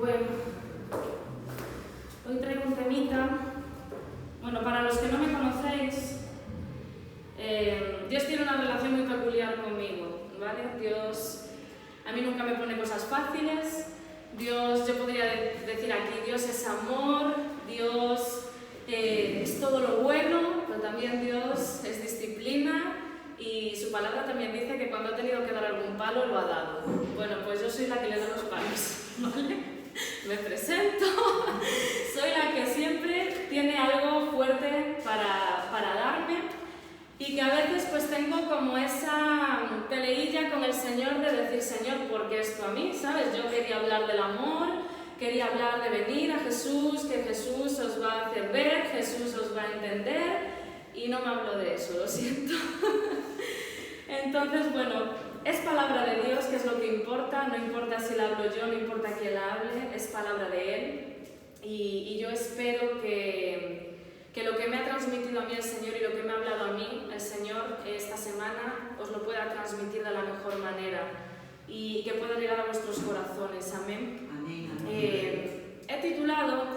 Bueno, hoy traigo un temita. Bueno, para los que no me conocéis, Dios tiene una relación muy peculiar conmigo, ¿vale? Dios a mí nunca me pone cosas fáciles. Dios, yo podría decir aquí, Dios es amor, Dios es todo lo bueno, pero también Dios es disciplina y su palabra también dice que cuando ha tenido que dar algún palo lo ha dado. Bueno, pues yo soy la que le da los palos, ¿vale? Me presento, soy la que siempre tiene algo fuerte para darme y que a veces pues tengo como esa peleilla con el Señor de decir, Señor, ¿por qué esto a mí? ¿Sabes? Yo quería hablar del amor, quería hablar de venir a Jesús, que Jesús os va a hacer ver, Jesús os va a entender y no me hablo de eso, lo siento. Entonces, bueno, es palabra de Dios, que es lo que importa, no importa si la hablo yo, no importa quién la hable, es palabra de Él y yo espero que lo que me ha transmitido a mí el Señor y lo que me ha hablado a mí el Señor esta semana os lo pueda transmitir de la mejor manera y que pueda llegar a vuestros corazones, amén. He titulado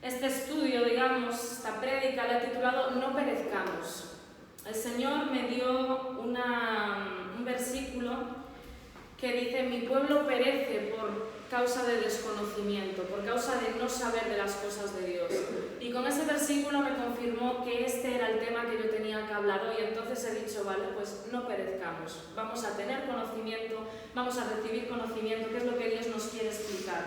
este estudio, digamos, esta prédica, la he titulado No perezcamos. El Señor me dio un versículo que dice: mi pueblo perece por causa de desconocimiento, por causa de no saber de las cosas de Dios. Y con ese versículo me confirmó que este era el tema que yo tenía que hablar hoy. Entonces he dicho, vale, pues no perezcamos, vamos a tener conocimiento, vamos a recibir conocimiento, que es lo que Dios nos quiere explicar.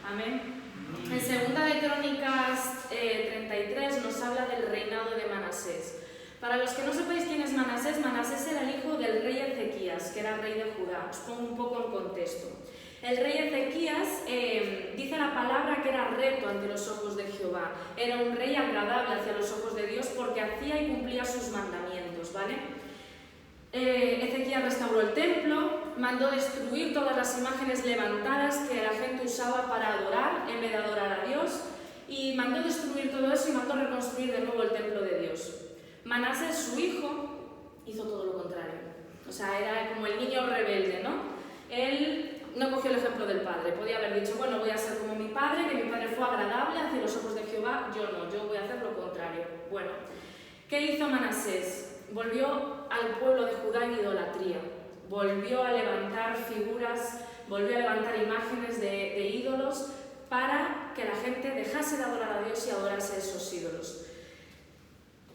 Amén. En 2 de Crónicas 33 nos habla del reinado de Manasés. Para los que no sepáis quién es Manasés, Manasés era el hijo del rey Ezequías, que era rey de Judá. Os pongo un poco en contexto. El rey Ezequías dice la palabra que era recto ante los ojos de Jehová. Era un rey agradable hacia los ojos de Dios porque hacía y cumplía sus mandamientos, ¿vale? Ezequías restauró el templo, mandó destruir todas las imágenes levantadas que la gente usaba para adorar en vez de adorar a Dios, y mandó destruir todo eso y mandó reconstruir de nuevo el templo de Dios. Manasés, su hijo, hizo todo lo contrario. O sea, era como el niño rebelde, ¿no? Él no cogió el ejemplo del padre. Podía haber dicho, bueno, voy a ser como mi padre, que mi padre fue agradable hacia los ojos de Jehová. Yo no, yo voy a hacer lo contrario. Bueno, ¿qué hizo Manasés? Volvió al pueblo de Judá en idolatría. Volvió a levantar figuras, volvió a levantar imágenes de ídolos para que la gente dejase de adorar a Dios y adorase esos ídolos.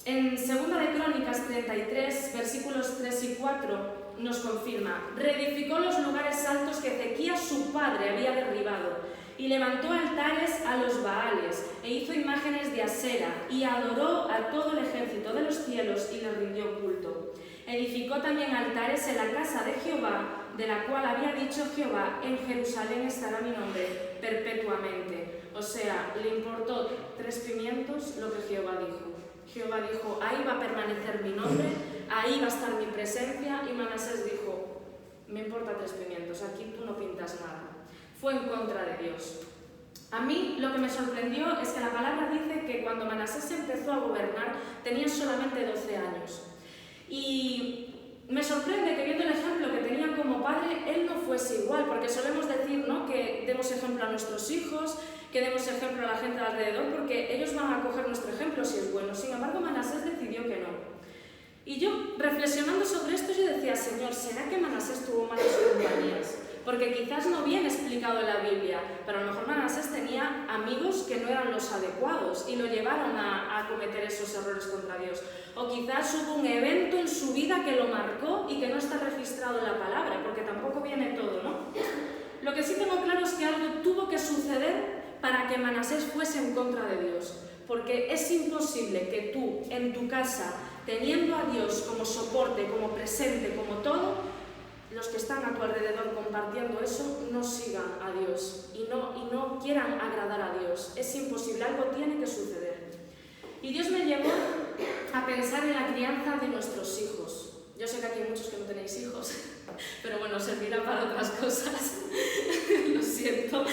En 2 de Crónicas 33, versículos 3 y 4, nos confirma: reedificó los lugares altos que Ezequías su padre había derribado, y levantó altares a los Baales, e hizo imágenes de Asera, y adoró a todo el ejército de los cielos y le rindió culto. Edificó también altares en la casa de Jehová, de la cual había dicho Jehová: en Jerusalén estará mi nombre perpetuamente. O sea, le importó 3 pimientos lo que Jehová dijo. Jehová dijo, ahí va a permanecer mi nombre, ahí va a estar mi presencia, y Manasés dijo, me importa 3 pimientos, aquí tú no pintas nada. Fue en contra de Dios. A mí lo que me sorprendió es que la palabra dice que cuando Manasés empezó a gobernar tenía solamente 12 años. Y me sorprende que viendo el ejemplo que tenía como padre, él no fuese igual, porque solemos decir, ¿no?, que demos ejemplo a nuestros hijos, que demos ejemplo a la gente de alrededor, porque ellos van a coger nuestro ejemplo si es bueno. Sin embargo, Manasés decidió que no. Y yo, reflexionando sobre esto, yo decía, Señor, ¿será que Manasés tuvo malas compañías? Porque quizás no viene explicado en la Biblia, pero a lo mejor Manasés tenía amigos que no eran los adecuados y lo llevaron a cometer esos errores contra Dios. O quizás hubo un evento en su vida que lo marcó y que no está registrado en la palabra, porque tampoco viene todo, ¿no? Lo que sí tengo claro es que algo tuvo que suceder para que Manasés fuese en contra de Dios, porque es imposible que tú, en tu casa, teniendo a Dios como soporte, como presente, como todo, los que están a tu alrededor compartiendo eso, no sigan a Dios y no quieran agradar a Dios. Es imposible, algo tiene que suceder. Y Dios me llevó a pensar en la crianza de nuestros hijos. Yo sé que aquí hay muchos que no tenéis hijos, pero bueno, servirá para otras cosas. Lo siento.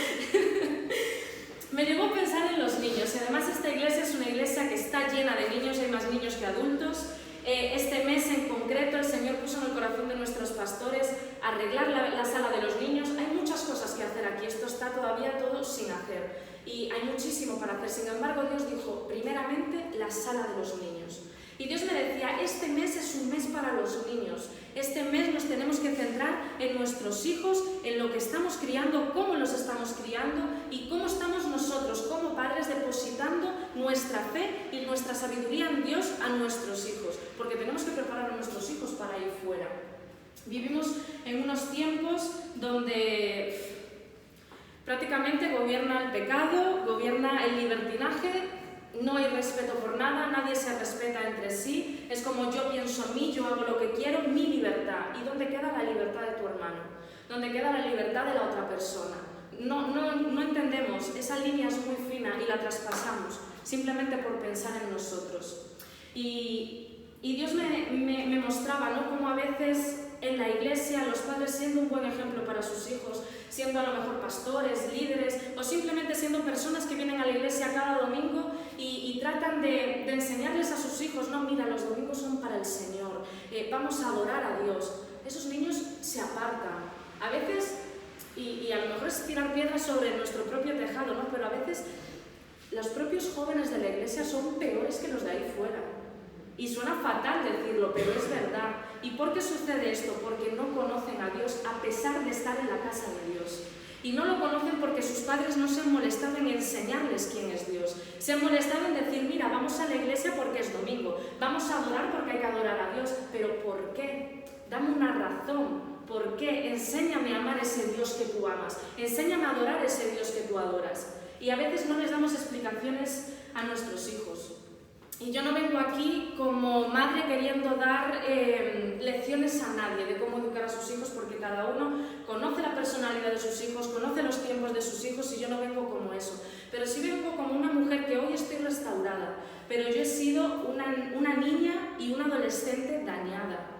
Me llevó a pensar en los niños. Además, esta iglesia es una iglesia que está llena de niños, hay más niños que adultos. Este mes en concreto el Señor puso en el corazón de nuestros pastores arreglar la sala de los niños. Hay muchas cosas que hacer hay muchísimo para hacer. Sin embargo, Dios dijo, primeramente, la sala de los niños. Y Dios me decía, este mes es un mes para los niños. Este mes nos tenemos que centrar en nuestros hijos, en lo que estamos criando, cómo los estamos criando y cómo estamos nosotros como padres depositando nuestra fe y nuestra sabiduría en Dios a nuestros hijos. Porque tenemos que preparar a nuestros hijos para ir fuera. Vivimos en unos tiempos donde prácticamente gobierna el pecado, gobierna el libertinaje. No hay respeto por nada, nadie se respeta entre sí, es como yo pienso en mí, yo hago lo que quiero, mi libertad. ¿Y dónde queda la libertad de tu hermano? ¿Dónde queda la libertad de la otra persona? No entendemos, esa línea es muy fina y la traspasamos, simplemente por pensar en nosotros. Y Dios me mostraba, ¿no?, cómo a veces en la iglesia los padres, siendo un buen ejemplo para sus hijos, siendo a lo mejor pastores, líderes o simplemente siendo personas que vienen a la iglesia cada domingo y tratan de enseñarles a sus hijos, no, mira, los domingos son para el Señor, vamos a adorar a Dios. Esos niños se apartan. A veces, y a lo mejor es tirar piedras sobre nuestro propio tejado, ¿no?, pero a veces los propios jóvenes de la iglesia son peores que los de ahí fuera. Y suena fatal decirlo, pero es verdad. ¿Y por qué sucede esto? Porque no conocen a Dios a pesar de estar en la casa de Dios. Y no lo conocen porque sus padres no se han molestado en enseñarles quién es Dios. Se han molestado en decir, mira, vamos a la iglesia porque es domingo, vamos a adorar porque hay que adorar a Dios. ¿Pero por qué? Dame una razón. ¿Por qué? Enséñame a amar ese Dios que tú amas. Enséñame a adorar ese Dios que tú adoras. Y a veces no les damos explicaciones a nuestros hijos. Y yo no vengo aquí como madre queriendo dar lecciones a nadie de cómo educar a sus hijos, porque cada uno conoce la personalidad de sus hijos, conoce los tiempos de sus hijos, y yo no vengo como eso. Pero sí vengo como una mujer que hoy estoy restaurada, pero yo he sido una niña y una adolescente dañada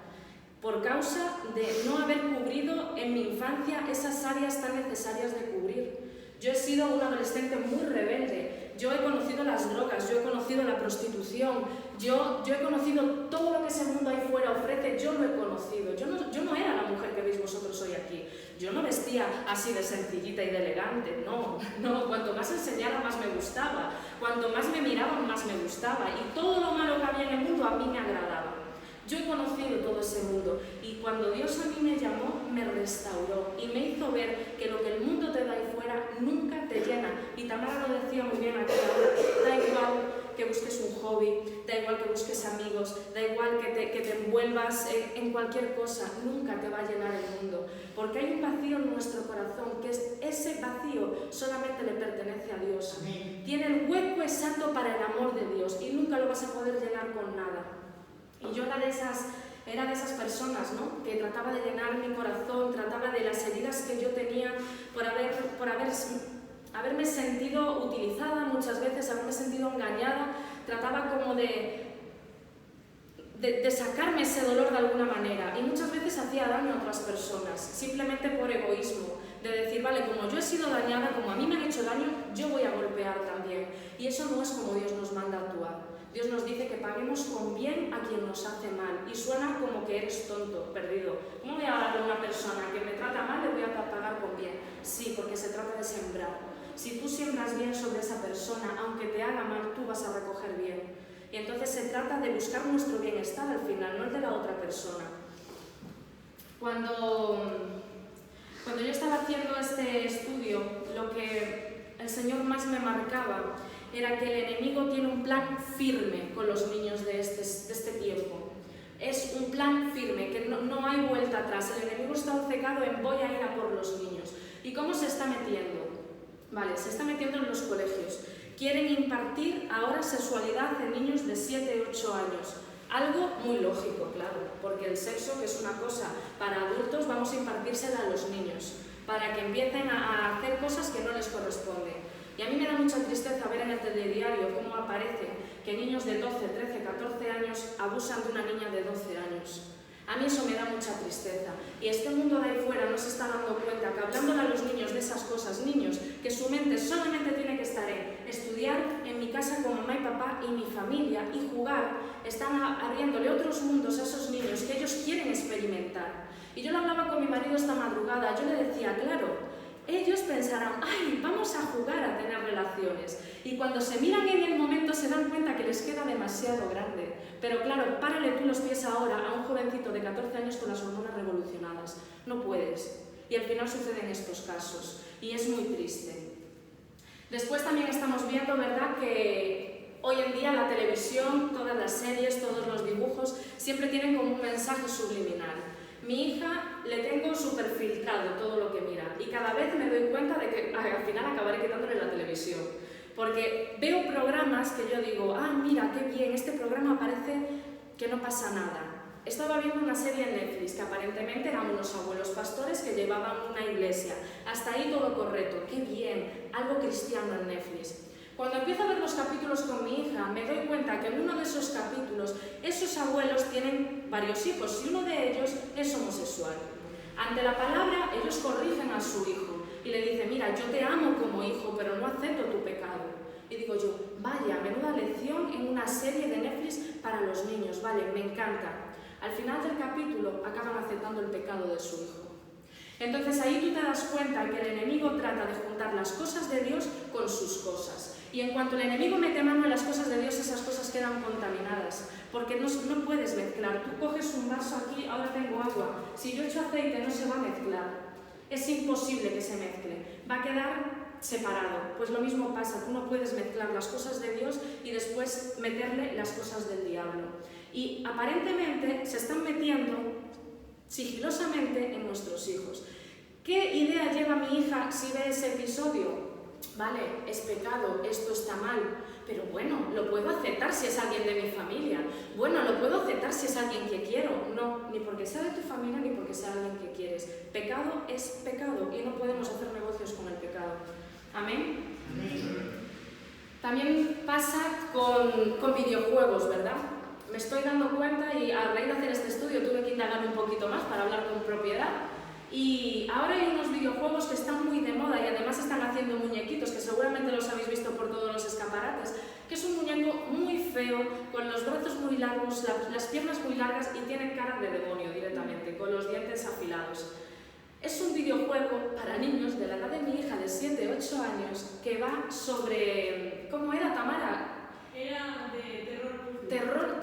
por causa de no haber cubrido en mi infancia esas áreas tan necesarias de cubrir. Yo he sido una adolescente muy rebelde. Yo he conocido las drogas, yo he conocido la prostitución, yo he conocido todo lo que ese mundo ahí fuera ofrece, yo lo he conocido. Yo no era la mujer que veis vosotros hoy aquí. Yo no vestía así de sencillita y de elegante, no. Cuanto más enseñara, más me gustaba. Cuanto más me miraban, más me gustaba. Y todo lo malo que había en el mundo a mí me agradaba. Yo he conocido todo ese mundo y cuando Dios a mí me llamó, me restauró y me hizo ver que lo que el mundo te da ahí fuera nunca te llena. Y Tamara lo decía muy bien aquí ahora, da igual que busques un hobby, da igual que busques amigos, da igual que te envuelvas en cualquier cosa, nunca te va a llenar el mundo. Porque hay un vacío en nuestro corazón, que es ese vacío solamente le pertenece a Dios. Amén. Tiene el hueco exacto para el amor de Dios y nunca lo vas a poder llenar con nada. Y yo era de esas personas, ¿no?, que trataba de llenar mi corazón, trataba de las heridas que yo tenía por haberme sentido utilizada muchas veces, haberme sentido engañada, trataba como de sacarme ese dolor de alguna manera y muchas veces hacía daño a otras personas, simplemente por egoísmo, de decir, vale, como yo he sido dañada, como a mí me han hecho daño, yo voy a golpear también. Y eso no es como Dios nos manda a actuar. Dios nos dice que paguemos con bien a quien nos hace mal. Y suena como que eres tonto, perdido. ¿Cómo voy a hablar a una persona que me trata mal, le voy a pagar con bien? Sí, porque se trata de sembrar. Si tú siembras bien sobre esa persona, aunque te haga mal, tú vas a recoger bien. Y entonces se trata de buscar nuestro bienestar al final, no el de la otra persona. Cuando yo estaba haciendo este estudio, lo que el Señor más me marcaba era que el enemigo tiene un plan firme con los niños de este tiempo. Es un plan firme, que no hay vuelta atrás. El enemigo está obcecado en voy a ir a por los niños. ¿Y cómo se está metiendo? Vale, se está metiendo en los colegios. Quieren impartir ahora sexualidad en niños de 7, 8 años. Algo muy lógico, claro, porque el sexo, que es una cosa para adultos, vamos a impartírsela a los niños, para que empiecen a hacer cosas que no les corresponden. Y a mí me da mucha tristeza ver en el telediario cómo aparece que niños de 12, 13, 14 años abusan de una niña de 12 años. A mí eso me da mucha tristeza. Y este mundo de ahí fuera no se está dando cuenta que hablándole a los niños de esas cosas, niños que su mente solamente tiene que estar en estudiar en mi casa con mamá y papá y mi familia y jugar, están abriéndole otros mundos a esos niños que ellos quieren experimentar. Y yo lo hablaba con mi marido esta madrugada, yo le decía, claro, ellos pensarán, ¡ay, vamos a jugar a tener relaciones! Y cuando se miran en el momento se dan cuenta que les queda demasiado grande. Pero claro, párale tú los pies ahora a un jovencito de 14 años con las hormonas revolucionadas. No puedes. Y al final suceden estos casos. Y es muy triste. Después también estamos viendo, ¿verdad?, que hoy en día la televisión, todas las series, todos los dibujos, siempre tienen como un mensaje subliminal. Mi hija le tengo súper filtrado todo lo que mira y cada vez me doy cuenta de que al final acabaré quitándole la televisión. Porque veo programas que yo digo, ah, mira, qué bien, este programa parece que no pasa nada. Estaba viendo una serie en Netflix que aparentemente eran unos abuelos pastores que llevaban una iglesia. Hasta ahí todo correcto, qué bien, algo cristiano en Netflix. Cuando empiezo a ver los capítulos con mi hija, me doy cuenta que en uno de esos capítulos, esos abuelos tienen varios hijos y uno de ellos es homosexual. Ante la palabra, ellos corrigen a su hijo y le dicen, mira, yo te amo como hijo, pero no acepto tu pecado. Y digo yo, vaya, menuda lección en una serie de Netflix para los niños, vale, me encanta. Al final del capítulo acaban aceptando el pecado de su hijo. Entonces ahí tú te das cuenta que el enemigo trata de juntar las cosas de Dios con sus cosas. Y en cuanto el enemigo mete mano en las cosas de Dios, esas cosas quedan contaminadas. Porque no puedes mezclar. Tú coges un vaso aquí, ahora tengo agua. Si yo echo aceite no se va a mezclar. Es imposible que se mezcle. Va a quedar separado. Pues lo mismo pasa. Tú no puedes mezclar las cosas de Dios y después meterle las cosas del diablo. Y aparentemente se están metiendo sigilosamente en nuestros hijos. ¿Qué idea lleva mi hija si ve ese episodio? Vale, es pecado, esto está mal, pero bueno, lo puedo aceptar si es alguien de mi familia. Bueno, lo puedo aceptar si es alguien que quiero. No, ni porque sea de tu familia ni porque sea alguien que quieres. Pecado es pecado y no podemos hacer negocios con el pecado. ¿Amén? Amén. También pasa con videojuegos, ¿verdad? Me estoy dando cuenta y a raíz de hacer este estudio tuve que indagar un poquito más para hablar con propiedad. Y ahora hay unos videojuegos que están muy de moda y además están haciendo muñequitos, que seguramente los habéis visto por todos los escaparates, que es un muñeco muy feo, con los brazos muy largos, las piernas muy largas y tiene cara de demonio directamente, con los dientes afilados. Es un videojuego para niños de la edad de mi hija de 7-8 años que va sobre... ¿Cómo era, Tamara? Era de terror.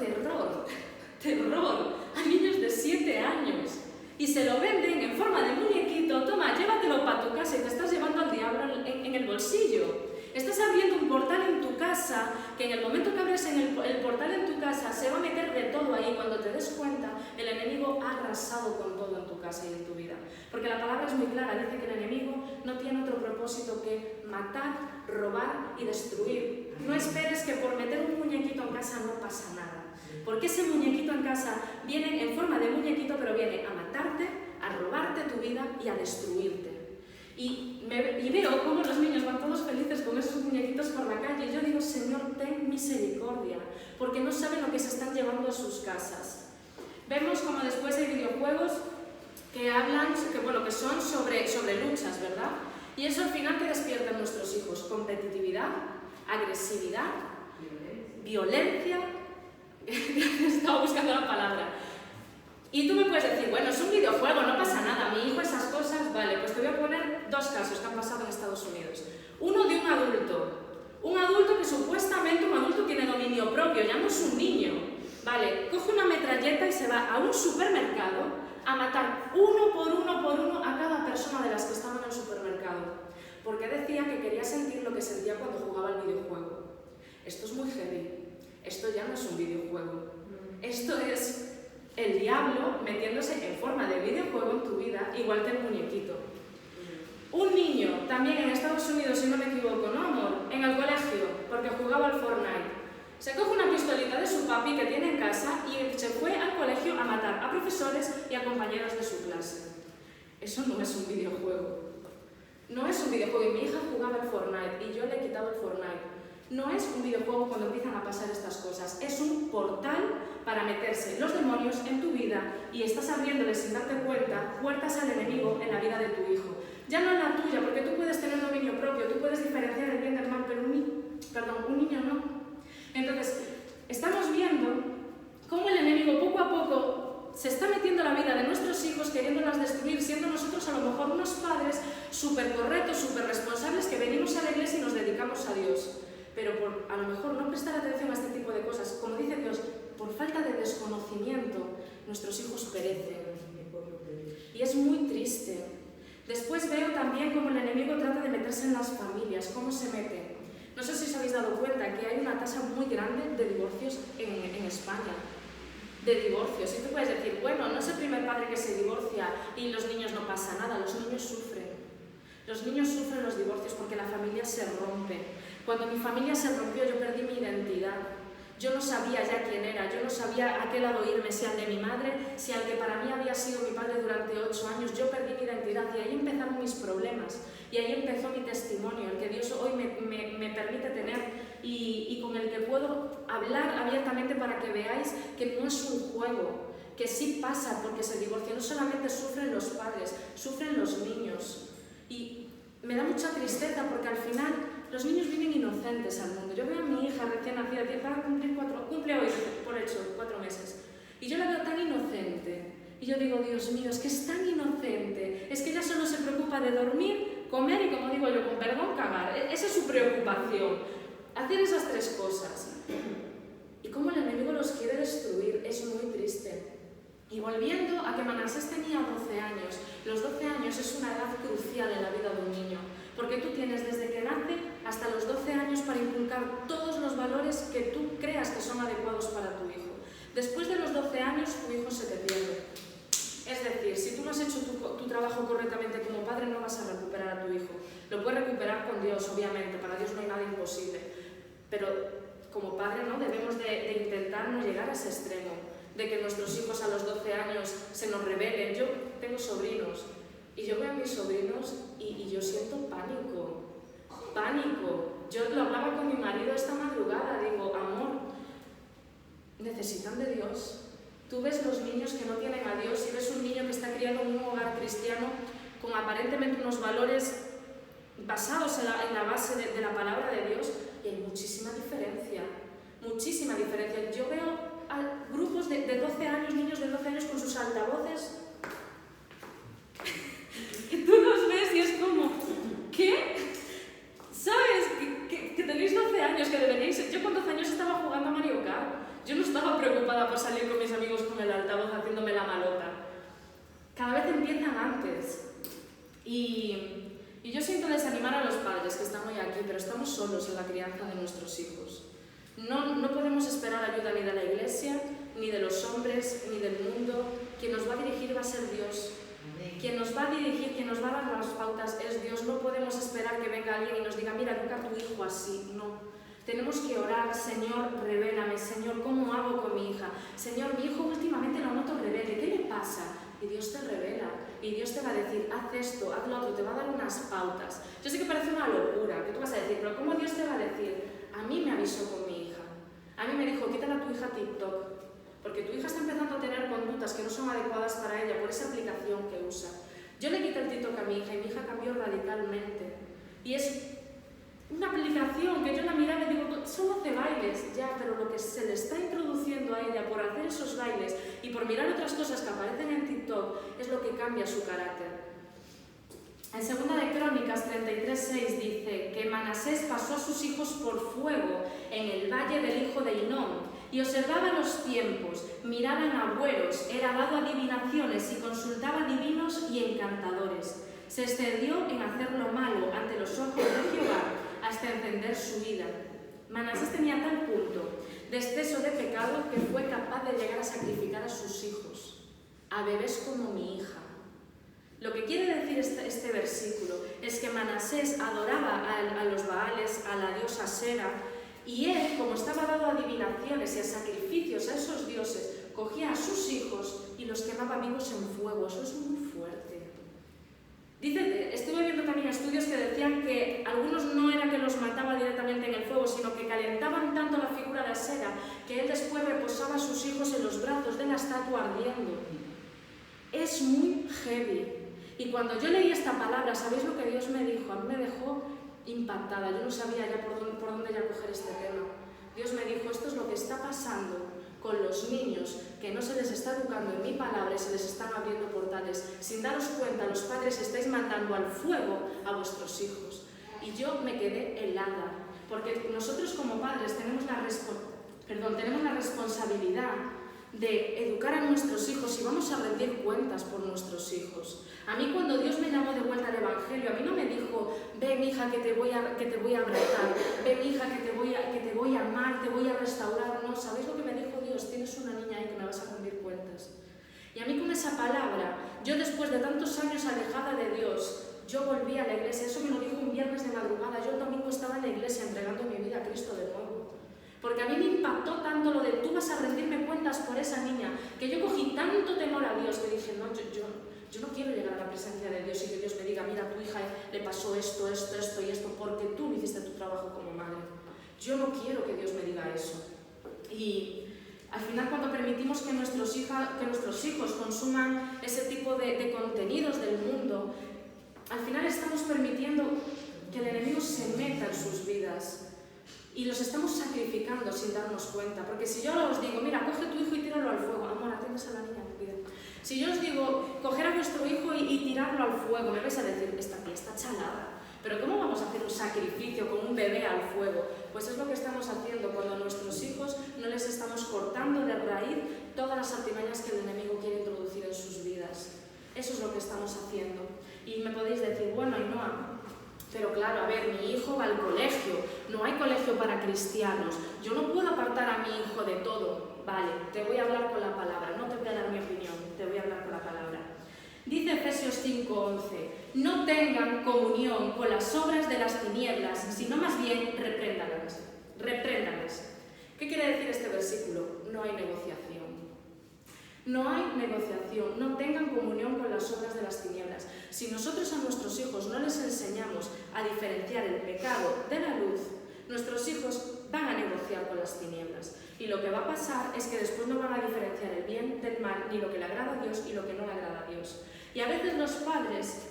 Terror. A niños de 7 años. Y se lo venden en forma de muñequito. Toma, llévatelo para tu casa y te estás llevando al diablo en el bolsillo. Estás abriendo un portal en tu casa, que en el momento que abres el portal en tu casa se va a meter de todo ahí. Cuando te des cuenta, el enemigo ha arrasado con todo en tu casa y en tu vida. Porque la palabra es muy clara, dice que el enemigo no tiene otro propósito que matar, robar y destruir. No esperes que por meter un muñequito en casa no pasa nada. Porque ese muñequito en casa viene en forma de muñequito, pero viene a matarte, a robarte tu vida y a destruirte. Y veo cómo los niños van todos felices con esos muñequitos por la calle. Y yo digo, Señor, ten misericordia, porque no saben lo que se están llevando a sus casas. Vemos como después hay videojuegos que hablan, que son sobre luchas, ¿verdad? Y eso al final que despierta en nuestros hijos: competitividad, agresividad, violencia. Estaba buscando la palabra. Y tú me puedes decir, bueno, es un videojuego, no pasa nada, mi hijo esas cosas, vale, pues te voy a poner dos casos que han pasado en Estados Unidos. Uno de un adulto que supuestamente tiene dominio propio, ya no es un niño, vale, coge una metralleta y se va a un supermercado a matar uno por uno a cada persona de las que estaban en el supermercado, porque decía que quería sentir lo que sentía cuando jugaba al videojuego. Esto es muy heavy, esto ya no es un videojuego, esto es el diablo metiéndose en forma de videojuego en tu vida, igual que el muñequito. Un niño, también en Estados Unidos, si no me equivoco, ¿no, amor? En el colegio, porque jugaba al Fortnite. Se coge una pistolita de su papi que tiene en casa y se fue al colegio a matar a profesores y a compañeros de su clase. Eso no es un videojuego. No es un videojuego. Y mi hija jugaba al Fortnite y yo le he quitado el Fortnite. No es un videojuego cuando empiezan a pasar estas cosas, es un portal para meterse los demonios en tu vida y estás abriéndole sin darte cuenta puertas al enemigo en la vida de tu hijo. Ya no en la tuya, porque tú puedes tener dominio propio, tú puedes diferenciar el bien del mal, pero un niño no. Entonces, estamos viendo cómo el enemigo poco a poco se está metiendo en la vida de nuestros hijos, queriéndolas destruir, siendo nosotros a lo mejor unos padres súper correctos, súper responsables que venimos a la iglesia y nos dedicamos a Dios. Pero por a lo mejor no prestar atención a este tipo de cosas, como dice Dios, por falta de desconocimiento, nuestros hijos perecen. Y es muy triste. Después veo también cómo el enemigo trata de meterse en las familias, cómo se mete. No sé si os habéis dado cuenta que hay una tasa muy grande de divorcios en España. De divorcios. Y tú puedes decir, bueno, no es el primer padre que se divorcia y los niños no pasa nada, los niños sufren. Los niños sufren los divorcios porque la familia se rompe. Cuando mi familia se rompió, yo perdí mi identidad. Yo no sabía ya quién era, yo no sabía a qué lado irme, si al de mi madre, si al que para mí había sido mi padre durante 8 años. Yo perdí mi identidad y ahí empezaron mis problemas. Y ahí empezó mi testimonio, el que Dios hoy me permite tener y con el que puedo hablar abiertamente para que veáis que no es un juego, que sí pasa porque se divorcian. No solamente sufren los padres, sufren los niños. Y me da mucha tristeza porque al final los niños viven inocentes al mundo. Yo veo a mi hija recién nacida, va a cumple hoy, por hecho, 4 meses. Y yo la veo tan inocente. Y yo digo, Dios mío, es que es tan inocente. Es que ella solo se preocupa de dormir, comer y, como digo yo, con perdón, cagar. Esa es su preocupación. Hacer esas 3 cosas. Y cómo el enemigo los quiere destruir es muy triste. Y volviendo a que Manasés tenía 12 años, los 12 años es una edad crucial en la vida de un niño, porque tú tienes desde que nace hasta los 12 años para inculcar todos los valores que tú creas que son adecuados para tu hijo. Después de los 12 años, tu hijo se te pierde. Es decir, si tú no has hecho tu trabajo correctamente como padre, no vas a recuperar a tu hijo. Lo puedes recuperar con Dios, obviamente, para Dios no hay nada imposible. Pero como padre, ¿no? Debemos de intentar no llegar a ese extremo, de que nuestros hijos a los 12 años se nos rebelen. Yo tengo sobrinos y yo veo a mis sobrinos y yo siento pánico. Yo lo hablaba con mi marido esta madrugada, digo, amor, necesitan de Dios. Tú ves los niños que no tienen a Dios y ves un niño que está criado en un hogar cristiano con aparentemente unos valores basados en la base de la palabra de Dios y hay muchísima diferencia. Yo veo a grupos de 12 años, niños de 12 años con sus altavoces y tú los ves y es como, ¿qué? ¿Sabes? Que tenéis 12 años, que deberíais... Yo con 12 años estaba jugando a Mario Kart. Yo no estaba preocupada por salir con mis amigos con el altavoz haciéndome la malota. Cada vez empiezan antes. Y yo siento desanimar a los padres que están hoy aquí, pero estamos solos en la crianza de nuestros hijos. No podemos esperar ayuda ni de la iglesia, ni de los hombres, ni del mundo. Quien nos va a dirigir va a ser Dios. Quien nos va a dirigir, quien nos va a dar las pautas es Dios. No podemos esperar que venga alguien y nos diga, mira, educa a tu hijo así. No. Tenemos que orar, Señor, revélame. Señor, ¿cómo hago con mi hija? Señor, mi hijo últimamente lo noto rebelde. ¿Qué le pasa? Y Dios te revela. Y Dios te va a decir, haz esto, haz lo otro. Te va a dar unas pautas. Yo sé que parece una locura, que tú vas a decir, pero ¿cómo Dios te va a decir? A mí me avisó con mi hija. A mí me dijo, quítale a tu hija TikTok. Porque tu hija está empezando a tener conductas que no son adecuadas para ella por esa aplicación que usa. Yo le quité el TikTok a mi hija y mi hija cambió radicalmente. Y es una aplicación que yo la miraba y digo, son 12 bailes, ya, pero lo que se le está introduciendo a ella por hacer esos bailes y por mirar otras cosas que aparecen en TikTok es lo que cambia su carácter. En 2 de Crónicas 33:6 dice que Manasés pasó a sus hijos por fuego en el valle del hijo de Hinnom y observaba los tiempos, miraba en agüeros, era dado a adivinaciones y consultaba divinos y encantadores. Se excedió en hacer lo malo ante los ojos de Jehová hasta encender su ira. Manasés tenía tal punto de exceso de pecado que fue capaz de llegar a sacrificar a sus hijos, a bebés como mi hija. Lo que quiere decir este versículo es que Manasés adoraba a los Baales, a la diosa Sera, y él, como estaba dado a adivinaciones y a sacrificios a esos dioses, cogía a sus hijos y los quemaba vivos en fuego. Eso es muy fuerte. Estuve viendo también estudios que decían que algunos no era que los mataba directamente en el fuego, sino que calentaban tanto la figura de Asera que él después reposaba a sus hijos en los brazos de la estatua ardiendo. Es muy heavy. Y cuando yo leí esta palabra, ¿sabéis lo que Dios me dijo? A mí me dejó impactada. Yo no sabía ya por dónde ya coger este tema. Dios me dijo, esto es lo que está pasando con los niños que no se les está educando en mi palabra y se les están abriendo portales. Sin daros cuenta, los padres estáis mandando al fuego a vuestros hijos. Y yo me quedé helada, porque nosotros como padres tenemos la responsabilidad de educar a nuestros hijos y vamos a rendir cuentas por nuestros hijos. A mí cuando Dios me llamó de vuelta al Evangelio, a mí no me dijo, ven hija que te voy a abrazar, ven hija que te voy a amar, te voy a restaurar. No, ¿sabéis lo que me dijo Dios? Tienes una niña ahí que me vas a rendir cuentas. Y a mí con esa palabra, yo después de tantos años alejada de Dios, yo volví a la iglesia. Eso me lo dijo un viernes de madrugada. Yo el domingo estaba en la iglesia entregando mi vida a Cristo de nuevo. Porque a mí me impactó tanto lo de tú vas a rendirme cuentas por esa niña, que yo cogí tanto temor a Dios que dije, no, yo no quiero llegar a la presencia de Dios y que Dios me diga, mira, a tu hija le pasó esto y esto, porque tú no hiciste tu trabajo como madre. Yo no quiero que Dios me diga eso. Y al final, cuando permitimos que nuestros hijos consuman ese tipo de contenidos del mundo, al final estamos permitiendo que el enemigo se meta en sus vidas. Y los estamos sacrificando sin darnos cuenta. Porque si yo os digo, mira, coge tu hijo y tíralo al fuego. Amor, atiendes a la niña, mi vida. Si yo os digo, coger a vuestro hijo y tirarlo al fuego, me vais a decir, esta tía está chalada. Pero ¿cómo vamos a hacer un sacrificio con un bebé al fuego? Pues es lo que estamos haciendo cuando a nuestros hijos no les estamos cortando de raíz todas las artimañas que el enemigo quiere introducir en sus vidas. Eso es lo que estamos haciendo. Y me podéis decir, bueno, Ainhoa, pero claro, a ver, mi hijo va al colegio, no hay colegio para cristianos, yo no puedo apartar a mi hijo de todo. Vale, te voy a hablar con la palabra, no te voy a dar mi opinión, te voy a hablar con la palabra. Dice Efesios 5:11, no tengan comunión con las obras de las tinieblas, sino más bien repréndanlas. ¿Qué quiere decir este versículo? No hay negociación. No hay negociación, no tengan comunión con las obras de las tinieblas. Si nosotros a nuestros hijos no les enseñamos a diferenciar el pecado de la luz, nuestros hijos van a negociar con las tinieblas. Y lo que va a pasar es que después no van a diferenciar el bien del mal, ni lo que le agrada a Dios y lo que no le agrada a Dios. Y a veces los padres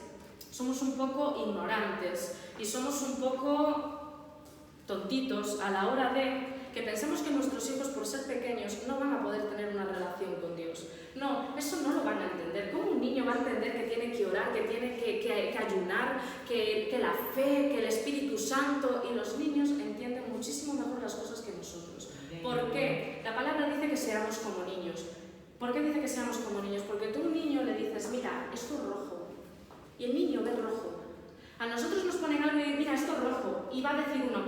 somos un poco ignorantes y somos un poco tontitos a la hora de que pensamos que nuestros hijos, por ser pequeños, no van a poder tener una relación con Dios. No, eso no lo van a entender. ¿Cómo un niño va a entender que tiene que orar, que tiene que ayunar, que la fe, que el Espíritu Santo? Y los niños entienden muchísimo mejor las cosas que nosotros. ¿Por qué? La palabra dice que seamos como niños. ¿Por qué dice que seamos como niños? Porque tú a un niño le dices, mira, esto es rojo. Y el niño ve rojo. A nosotros nos ponen algo y mira, esto es rojo. Y va a decir uno,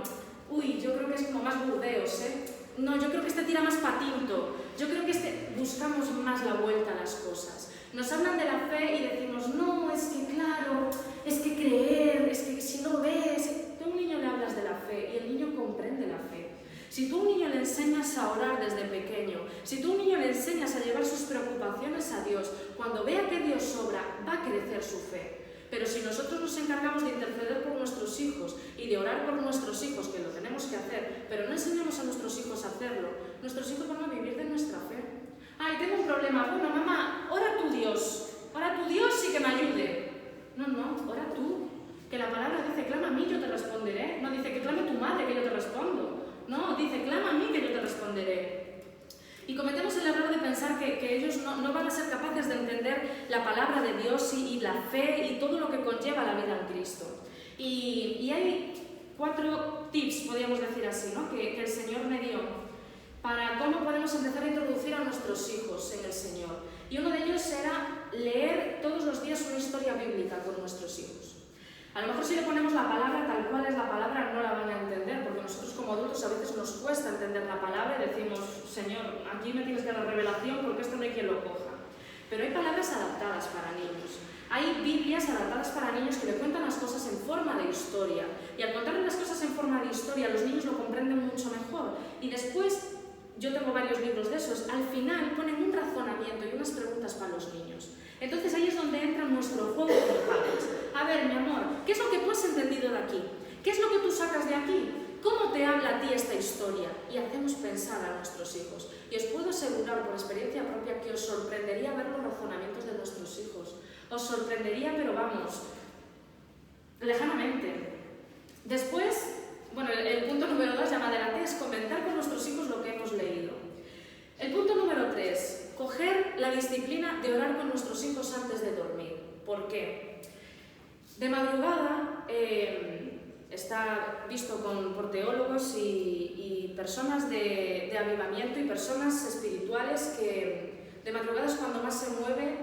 uy, yo creo que es como más burdeos, ¿eh? No, yo creo que este tira más patinto. Yo creo que buscamos más la vuelta a las cosas. Nos hablan de la fe y decimos, no, es que claro, es que creer, es que si no ves... Tú a un niño le hablas de la fe y el niño comprende la fe. Si tú a un niño le enseñas a orar desde pequeño, si tú a un niño le enseñas a llevar sus preocupaciones a Dios, cuando vea que Dios obra, va a crecer su fe. Pero si nosotros nos encargamos de interceder por nuestros hijos y de orar por nuestros hijos, que lo tenemos que hacer, pero no enseñamos a nuestros hijos a hacerlo, nuestros hijos van a vivir de nuestra fe. Ay, tengo un problema. Bueno, mamá, ora a tu Dios y que me ayude. No, ora tú. Que la palabra dice, clama a mí, yo te responderé. No dice que clame tu madre, que yo te respondo. No, dice, clama a mí, que yo te responderé. Y cometemos el error de pensar que ellos no van a ser capaces de entender la palabra de Dios y la fe y todo lo que conlleva la vida en Cristo. Y hay 4 tips, podríamos decir así, ¿no? que el Señor me dio para cómo podemos empezar a introducir a nuestros hijos en el Señor. Y uno de ellos era leer todos los días una historia bíblica con nuestros hijos. A lo mejor si le ponemos la palabra tal cual es la palabra no la van a entender, porque nosotros como adultos a veces nos cuesta entender la palabra y decimos, Señor, aquí me tienes que dar revelación porque esto no hay quien lo coja. Pero hay palabras adaptadas para niños. Hay Biblias adaptadas para niños que le cuentan las cosas en forma de historia. Y al contarle las cosas en forma de historia, los niños lo comprenden mucho mejor. Y después, yo tengo varios libros de esos, al final ponen un razonamiento y unas preguntas para los niños. Entonces ahí es donde entra nuestro juego como padres. A ver, mi amor, ¿qué es lo que tú has entendido de aquí? ¿Qué es lo que tú sacas de aquí? ¿Cómo te habla a ti esta historia? Y hacemos pensar a nuestros hijos. Y os puedo asegurar por experiencia propia que os sorprendería ver los razonamientos de nuestros hijos. Os sorprendería, pero vamos, lejanamente. Después, bueno, el punto número 2 ya me adelanté, es comentar con nuestros hijos lo que hemos leído. El punto número 3, coger la disciplina de orar con nuestros hijos antes de dormir. ¿Por qué? De madrugada está visto por teólogos y personas de avivamiento y personas espirituales que de madrugada es cuando más se mueve,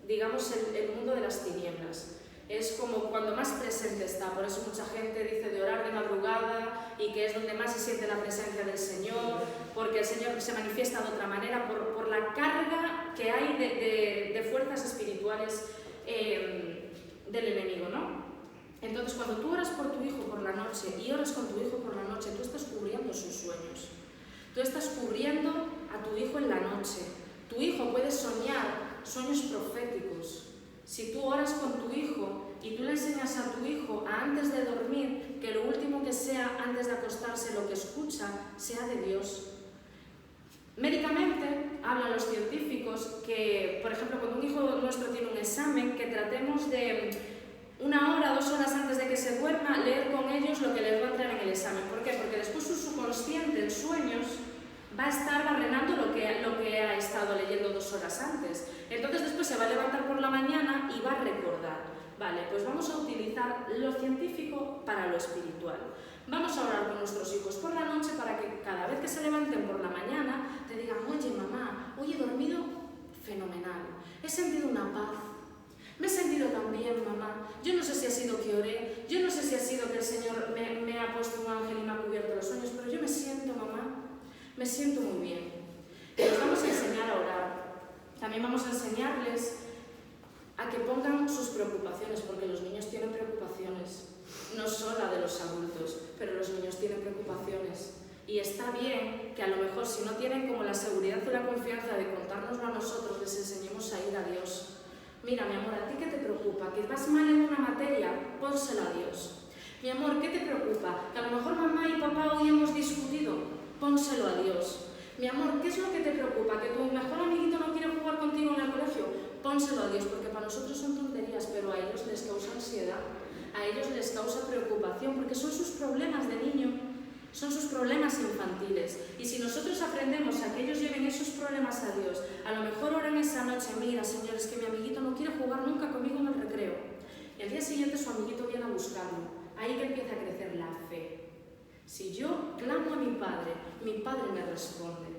digamos, el mundo de las tinieblas. Es como cuando más presente está, por eso mucha gente dice de orar de madrugada y que es donde más se siente la presencia del Señor, porque el Señor se manifiesta de otra manera, por la carga que hay de fuerzas espirituales del enemigo, ¿no? Entonces, cuando tú oras por tu hijo por la noche y oras con tu hijo por la noche, tú estás cubriendo sus sueños. Tú estás cubriendo a tu hijo en la noche. Tu hijo puede soñar sueños proféticos. Si tú oras con tu hijo y tú le enseñas a tu hijo a antes de dormir que lo último que sea antes de acostarse lo que escucha sea de Dios. Médicamente hablan los científicos que, por ejemplo, cuando un hijo nuestro tiene un examen, que tratemos de 1 hora, 2 horas antes de que se duerma, leer con ellos lo que les va a entrar en el examen. ¿Por qué? Porque después su subconsciente en sueños va a estar barrenando lo que ha estado leyendo 2 horas antes. Entonces después se va a levantar por la mañana y va a recordar. Vale, pues vamos a utilizar lo científico para lo espiritual. Vamos a orar con nuestros hijos por la noche para que cada vez que se levanten por la mañana te digan: oye mamá, hoy he dormido fenomenal, he sentido una paz, me he sentido tan bien mamá, yo no sé si ha sido que oré, yo no sé si ha sido que el Señor me ha puesto un ángel y me ha cubierto los sueños, pero yo me siento mamá, me siento muy bien. Les vamos a enseñar a orar. También vamos a enseñarles a que pongan sus preocupaciones, porque los niños tienen preocupaciones, no solo la de los adultos, pero los niños tienen preocupaciones. Y está bien que a lo mejor si no tienen como la seguridad o la confianza de contárnoslo a nosotros, les enseñemos a ir a Dios. Mira, mi amor, ¿a ti qué te preocupa? ¿Que vas mal en una materia? Pónselo a Dios. Mi amor, ¿qué te preocupa? Que a lo mejor mamá y papá hoy hemos discutido. Pónselo a Dios. Mi amor, ¿qué es lo que te preocupa? ¿Que tu mejor amiguito no quiere jugar contigo en el colegio? Pónselo a Dios, porque para nosotros son tonterías, pero a ellos les causa ansiedad, a ellos les causa preocupación, porque son sus problemas de niño, son sus problemas infantiles. Y si nosotros aprendemos a que ellos lleven esos problemas a Dios, a lo mejor oran esa noche: mira, Señor, es que mi amiguito no quiere jugar nunca conmigo en el recreo. Y al día siguiente su amiguito viene a buscarlo. Ahí que empieza a crecer la fe. Si yo clamo a mi Padre me responde.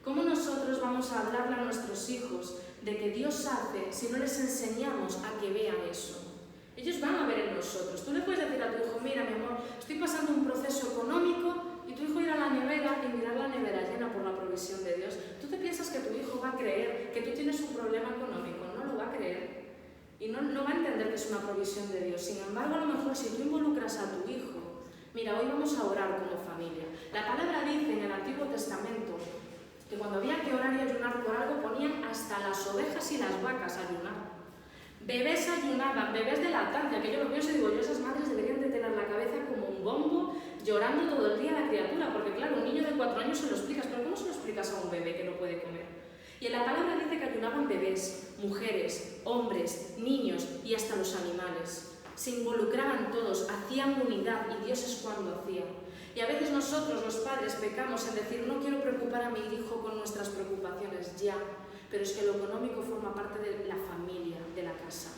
¿Cómo nosotros vamos a hablarle a nuestros hijos de que Dios hace si no les enseñamos a que vean eso? Ellos van a ver en nosotros. Tú le puedes decir a tu hijo: mira, mi amor, estoy pasando un proceso económico, y tu hijo ir a la nevera y mirar la nevera llena por la provisión de Dios. ¿Tú te piensas que tu hijo va a creer que tú tienes un problema económico? No lo va a creer. Y no va a entender que es una provisión de Dios. Sin embargo, a lo mejor si tú involucras a tu hijo, mira, hoy vamos a orar como familia. La palabra dice en el Antiguo Testamento que cuando había que orar y ayunar por algo, ponían hasta las ovejas y las vacas a ayunar. Bebés ayunaban, bebés de lactancia, que yo lo pienso y digo, esas madres deberían de tener la cabeza como un bombo, llorando todo el día a la criatura, porque claro, un niño de 4 años se lo explicas, pero ¿cómo se lo explicas a un bebé que no puede comer? Y en la palabra dice que ayunaban bebés, mujeres, hombres, niños y hasta los animales. Se involucraban todos, hacían unidad, y Dios es cuando hacía. Y a veces nosotros, los padres, pecamos en decir: no quiero preocupar a mi hijo con nuestras preocupaciones, ya. Pero es que lo económico forma parte de la familia, de la casa.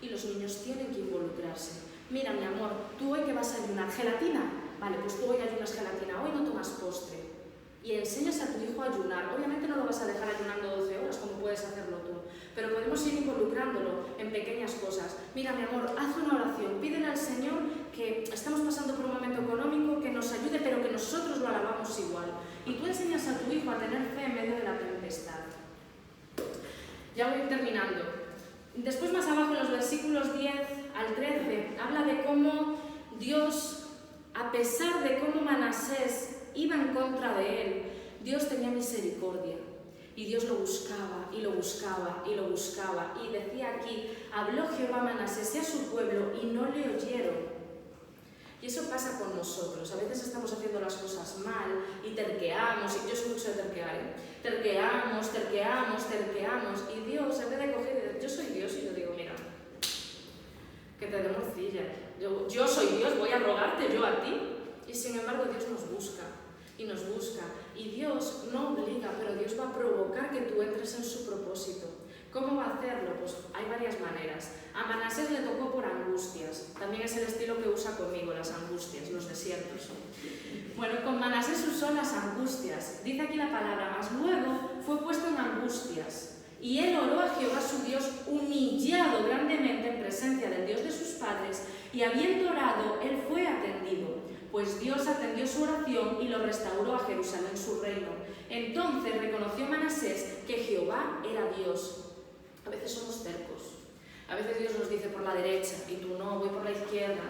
Y los niños tienen que involucrarse. Mira, mi amor, ¿tú hoy qué vas a ayunar? ¿Gelatina? Vale, pues tú hoy ayunas gelatina, hoy no tomas postre. Y enseñas a tu hijo a ayunar. Obviamente no lo vas a dejar ayunando 12 horas como puedes hacerlo tú, pero podemos ir involucrándolo en pequeñas cosas. Mira, mi amor, haz una oración, pídele al Señor que estamos pasando por un momento económico, que nos ayude, pero que nosotros lo alabamos igual. Y tú enseñas a tu hijo a tener fe en medio de la tempestad. Ya voy terminando. Después, más abajo, en los versículos 10 al 13, habla de cómo Dios, a pesar de cómo Manasés iba en contra de él, Dios tenía misericordia. Y Dios lo buscaba, y lo buscaba, y lo buscaba. Y decía aquí: habló Jehová a Manasés y a su pueblo, y no le oyeron. Y eso pasa con nosotros. A veces estamos haciendo las cosas mal y terqueamos, y yo soy mucho de terquear, terqueamos, y Dios, en vez de coger y decir: yo soy Dios, y yo digo: mira, que te dé morcilla, yo soy Dios, voy a rogarte yo a ti. Y sin embargo Dios nos busca. y nos busca. Y Dios no obliga, pero Dios va a provocar que tú entres en su propósito. ¿Cómo va a hacerlo? Pues hay varias maneras. A Manasés le tocó por angustias. También es el estilo que usa conmigo, las angustias, los desiertos. Bueno, con Manasés usó las angustias. Dice aquí la palabra, mas luego fue puesto en angustias. Y él oró a Jehová su Dios, humillado grandemente en presencia del Dios de sus padres, y habiendo orado, él fue atendido, pues Dios atendió su oración y lo restauró a Jerusalén su reino. Entonces reconoció Manasés que Jehová era Dios. A veces somos tercos. A veces Dios nos dice por la derecha y tú no, voy por la izquierda.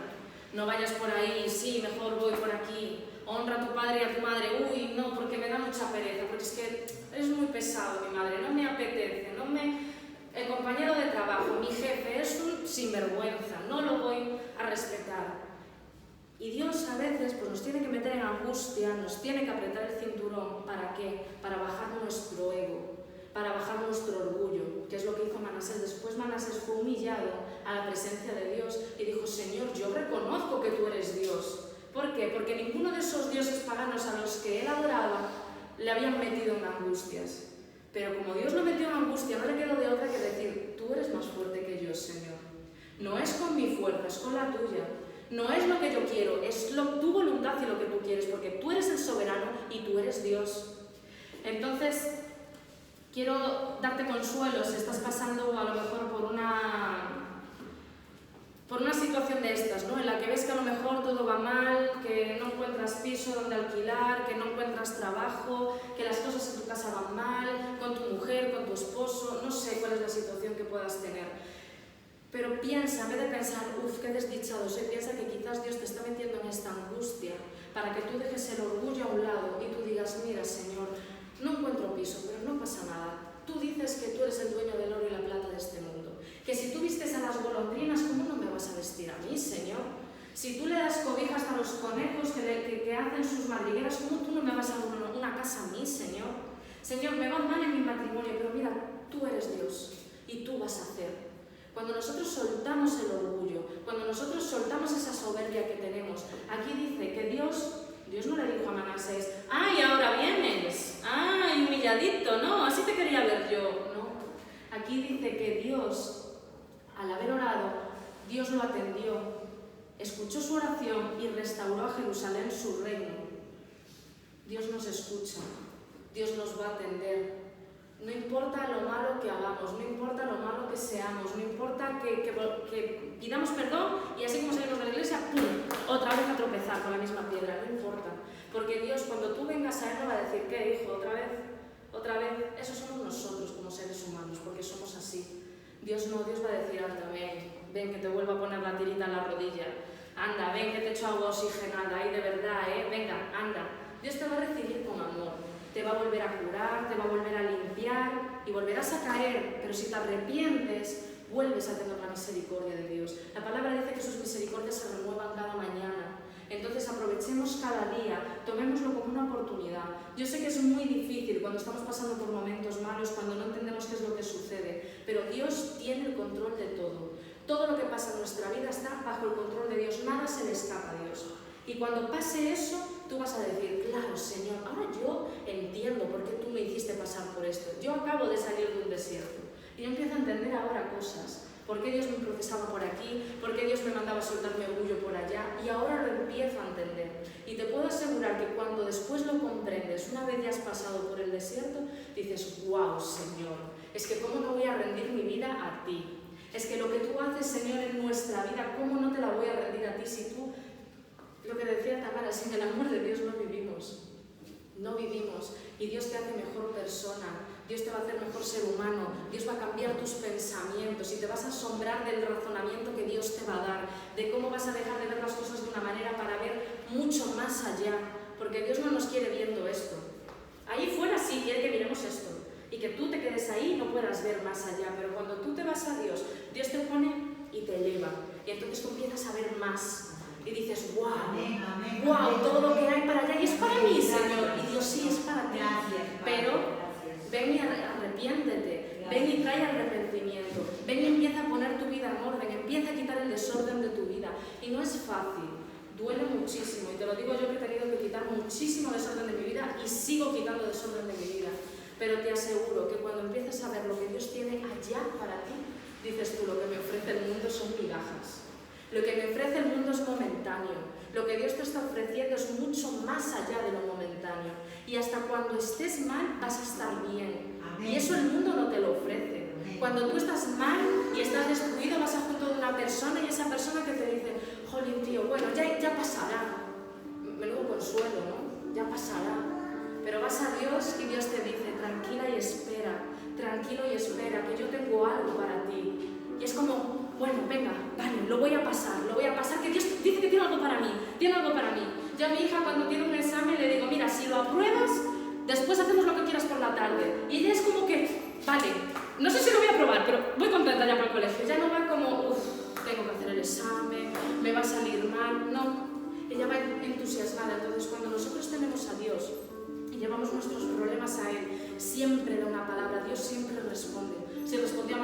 No vayas por ahí, sí, mejor voy por aquí. Honra a tu padre y a tu madre. Uy, no, porque me da mucha pereza, porque es que es muy pesado mi madre, no me apetece, el compañero de trabajo, mi jefe, es un sinvergüenza, no lo voy a respetar. Y Dios a veces pues, nos tiene que meter en angustia, nos tiene que apretar el cinturón. ¿Para qué? Para bajar nuestro ego, para bajar nuestro orgullo, que es lo que hizo Manasés. Después Manasés fue humillado a la presencia de Dios y dijo, Señor, yo reconozco que tú eres Dios. ¿Por qué? Porque ninguno de esos dioses paganos a los que él adoraba le habían metido en angustias. Pero como Dios lo metió en angustia, no le quedó de otra que decir, tú eres más fuerte que yo, Señor. No es con mi fuerza, es con la tuya. No es lo que yo quiero, es tu voluntad y lo que tú quieres, porque tú eres el soberano y tú eres Dios. Entonces, quiero darte consuelo si estás pasando a lo mejor por una situación de estas, ¿no? En la que ves que a lo mejor todo va mal, que no encuentras piso donde alquilar, que no encuentras trabajo, que las cosas en tu casa van mal, con tu mujer, con tu esposo, no sé cuál es la situación que puedas tener. Pero piensa, en vez de pensar, uff, qué desdichado soy, piensa que quizás Dios te está metiendo en esta angustia para que tú dejes el orgullo a un lado y tú digas, mira, Señor, no encuentro piso, pero no pasa nada. Tú dices que tú eres el dueño del oro y la plata de este mundo. Que si tú vistes a las golondrinas, ¿cómo no me vas a vestir a mí, Señor? Si tú le das cobijas a los conejos que hacen sus madrigueras, ¿cómo tú no me vas a dar una casa a mí, Señor? Señor, me va mal en mi matrimonio, pero mira, tú eres Dios y tú vas a hacer. Cuando nosotros soltamos el orgullo, cuando nosotros soltamos esa soberbia que tenemos, aquí dice que Dios no le dijo a Manasés, ¡ay, ahora vienes! ¡Ay, humilladito! No, así te quería ver yo. No, aquí dice que Dios, al haber orado, Dios lo atendió, escuchó su oración y restauró a Jerusalén su reino. Dios nos escucha, Dios nos va a atender. No importa lo malo que hagamos, no importa lo malo que seamos, no importa que pidamos perdón y así como salimos de la iglesia, ¡pum!, otra vez a tropezar con la misma piedra, no importa. Porque Dios, cuando tú vengas a Él, no va a decir, ¿qué, hijo? ¿Otra vez? Eso somos nosotros como seres humanos, porque somos así. Dios va a decir, anda, ven que te vuelvo a poner la tirita en la rodilla. Anda, ven que te echo agua oxigenada, ahí de verdad, venga, anda. Dios te va a recibir con amor. Te va a volver a curar, te va a volver a limpiar y volverás a caer, pero si te arrepientes, vuelves a tener la misericordia de Dios. La palabra dice que sus misericordias se renuevan cada mañana. Entonces aprovechemos cada día, tomémoslo como una oportunidad. Yo sé que es muy difícil cuando estamos pasando por momentos malos, cuando no entendemos qué es lo que sucede, pero Dios tiene el control de todo. Todo lo que pasa en nuestra vida está bajo el control de Dios, nada se le escapa a Dios. Y cuando pase eso, tú vas a decir, claro, Señor, ahora yo entiendo por qué tú me hiciste pasar por esto. Yo acabo de salir de un desierto y yo empiezo a entender ahora cosas. ¿Por qué Dios me procesaba por aquí? ¿Por qué Dios me mandaba soltar mi orgullo por allá? Y ahora lo empiezo a entender. Y te puedo asegurar que cuando después lo comprendes, una vez ya has pasado por el desierto, dices, wow, Señor, es que cómo no voy a rendir mi vida a ti. Es que lo que tú haces, Señor, en nuestra vida, ¿cómo no te la voy a rendir a ti si tú... Lo que decía Tamara, sin el amor de Dios no vivimos. No vivimos. Y Dios te hace mejor persona. Dios te va a hacer mejor ser humano. Dios va a cambiar tus pensamientos y te vas a asombrar del razonamiento que Dios te va a dar, de cómo vas a dejar de ver las cosas de una manera para ver mucho más allá. Porque Dios no nos quiere viendo esto. Ahí fuera sí quiere que miremos esto. Y que tú te quedes ahí y no puedas ver más allá. Pero cuando tú te vas a Dios, Dios te pone y te eleva. Y entonces tú empiezas a ver más. Y dices, wow, wow, todo lo que hay para allá y es para mí, Señor. Y Dios sí es para ti. Pero ven y arrepiéntete, ven y trae arrepentimiento, ven y empieza a poner tu vida en orden, empieza a quitar el desorden de tu vida. Y no es fácil. duele muchísimo, y te lo digo yo que he tenido que quitar muchísimo desorden de mi vida y sigo quitando desorden de mi vida, pero te aseguro que cuando empiezas a ver lo que Dios tiene allá para ti, dices tú, lo que me ofrece el mundo son migajas, lo que me ofrece el mundo es momentáneo, lo que Dios te está ofreciendo es mucho más allá de lo momentáneo, y hasta cuando estés mal vas a estar bien. Y eso el mundo no te lo ofrece. Cuando tú estás mal y estás destruido, vas a junto de una persona y esa persona que te dice, jolín tío, bueno, ya pasará. Menudo consuelo, ¿no? Ya pasará. Pero vas a Dios y Dios te dice, tranquila y espera, tranquilo y espera, que yo tengo algo para ti. Y es como, bueno, venga, vale, lo voy a pasar, que Dios dice que tiene algo para mí, tiene algo para mí. Yo a mi hija cuando tiene un examen le digo, mira, si lo apruebas, después hacemos lo que quieras por la tarde. Y ella es como que, vale, no sé si lo voy a aprobar, pero voy contenta ya para el colegio. Ya no va como, tengo que hacer el examen, me va a salir mal. No, ella va entusiasmada. Entonces, cuando nosotros tenemos a Dios y llevamos nuestros problemas a Él, siempre da una palabra, Dios siempre responde. Si respondió a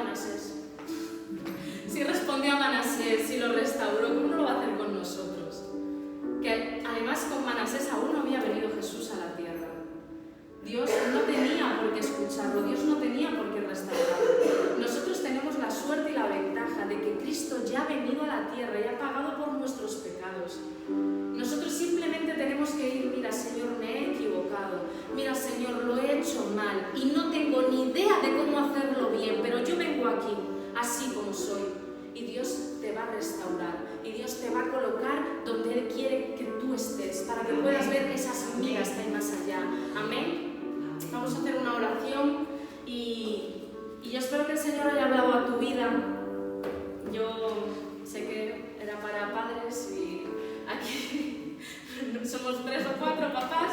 Manasés, si lo restauró, ¿cómo no lo va a hacer con nosotros? Que además con Manasés aún no había venido Jesús a la tierra. Dios no tenía por qué escucharlo, Dios no tenía por qué restaurarlo. Nosotros tenemos la suerte y la ventaja de que Cristo ya ha venido a la tierra y ha pagado por nuestros pecados. Nosotros simplemente tenemos que ir, mira Señor, me he equivocado, mira Señor, lo he hecho mal y no tengo ni idea de cómo hacerlo bien, pero yo vengo aquí, así como soy. Y Dios te va a restaurar y Dios te va a colocar donde Él quiere que tú estés, para que puedas ver esas migas que hay más allá. Amén. Vamos a hacer una oración y yo espero que el Señor haya hablado a tu vida. Yo sé que era para padres y aquí somos 3 o 4 papás,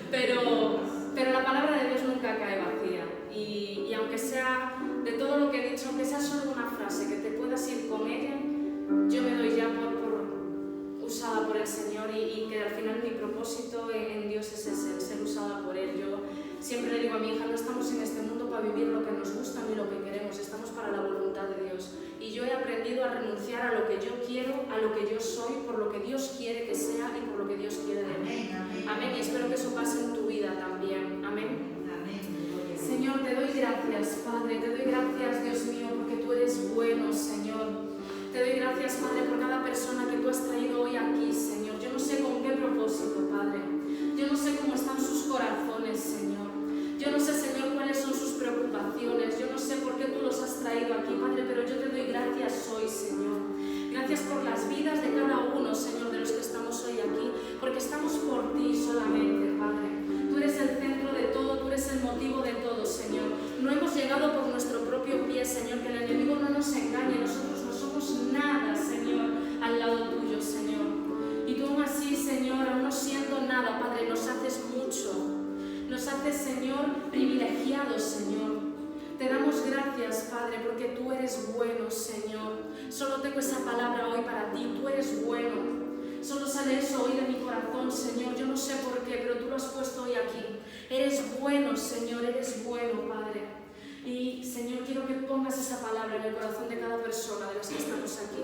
pero la palabra de Dios nunca cae vacía. Y aunque sea de todo lo que he dicho, aunque sea solo una frase, que te puedas ir con ella, yo me doy ya por usada por el Señor y que al final mi propósito en Dios es ese, ser usada por Él. Yo siempre le digo a mi hija, no estamos en este mundo para vivir lo que nos gusta ni lo que queremos, estamos para la voluntad de Dios. Y yo he aprendido a renunciar a lo que yo quiero, a lo que yo soy, por lo que Dios quiere que sea y por lo que Dios quiere de mí. Amén. Y espero que eso pase en tu vida también. Amén. Señor, te doy gracias, Padre, te doy gracias, Dios mío, porque tú eres bueno, Señor. Te doy gracias, Padre, por cada persona que tú has traído hoy aquí, Señor. Yo no sé con qué propósito, Padre. Yo no sé cómo están sus corazones, Señor. Yo no sé, Señor, cuáles son sus preocupaciones. Yo no sé por qué tú los has traído aquí, Padre, pero yo te doy gracias hoy, Señor. Gracias por las vidas de cada uno, Señor, de los que estamos hoy aquí, porque estamos por ti solamente, Padre. Tú eres el centro de todo, tú eres el motivo de todo, Señor. No hemos llegado por nuestro propio pie, Señor, que el enemigo no nos engañe. Nosotros no somos nada, Señor, al lado tuyo, Señor. Y tú aún así, Señor, aún no siendo nada, Padre, nos haces mucho. Nos haces, Señor, privilegiados, Señor. Te damos gracias, Padre, porque tú eres bueno, Señor. Solo tengo esa palabra hoy para ti, tú eres bueno. Solo sale eso hoy de mi corazón, Señor. Yo no sé por qué, pero tú lo has puesto hoy aquí. Eres bueno, Señor, eres bueno, Padre. Y, Señor, quiero que pongas esa palabra en el corazón de cada persona de las que estamos aquí.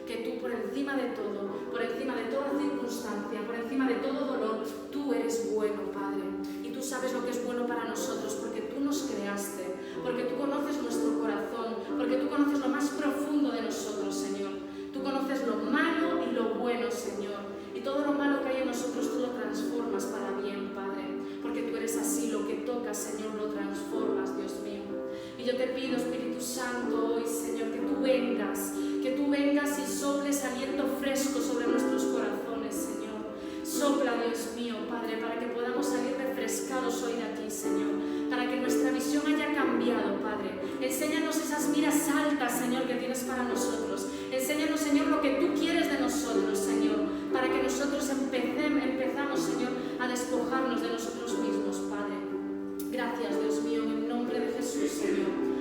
Que tú, por encima de todo, por encima de toda circunstancia, por encima de todo dolor, tú eres bueno, Padre. Y tú sabes lo que es bueno para nosotros, porque tú nos creaste, porque tú conoces nuestro corazón, porque tú conoces lo más profundo de nosotros, Señor. Tú conoces lo malo y lo bueno, Señor. Y todo lo malo que hay en nosotros tú lo transformas para bien, Padre. Porque tú eres así, lo que tocas, Señor, lo transformas, Dios mío. Y yo te pido, Espíritu Santo, hoy, Señor, que tú vengas y soples aliento fresco sobre nuestros corazones, Señor. Sopla, Dios mío, Padre, para que podamos salir refrescados hoy de aquí, Señor. Para que nuestra visión haya cambiado, Padre. Enséñanos esas miras altas, Señor, que tienes para nosotros. Enséñanos, Señor, lo que tú quieres de nosotros, Señor, para que nosotros empezamos, Señor, a despojarnos de nosotros mismos, Padre. Gracias, Dios mío, en el nombre de Jesús, Señor.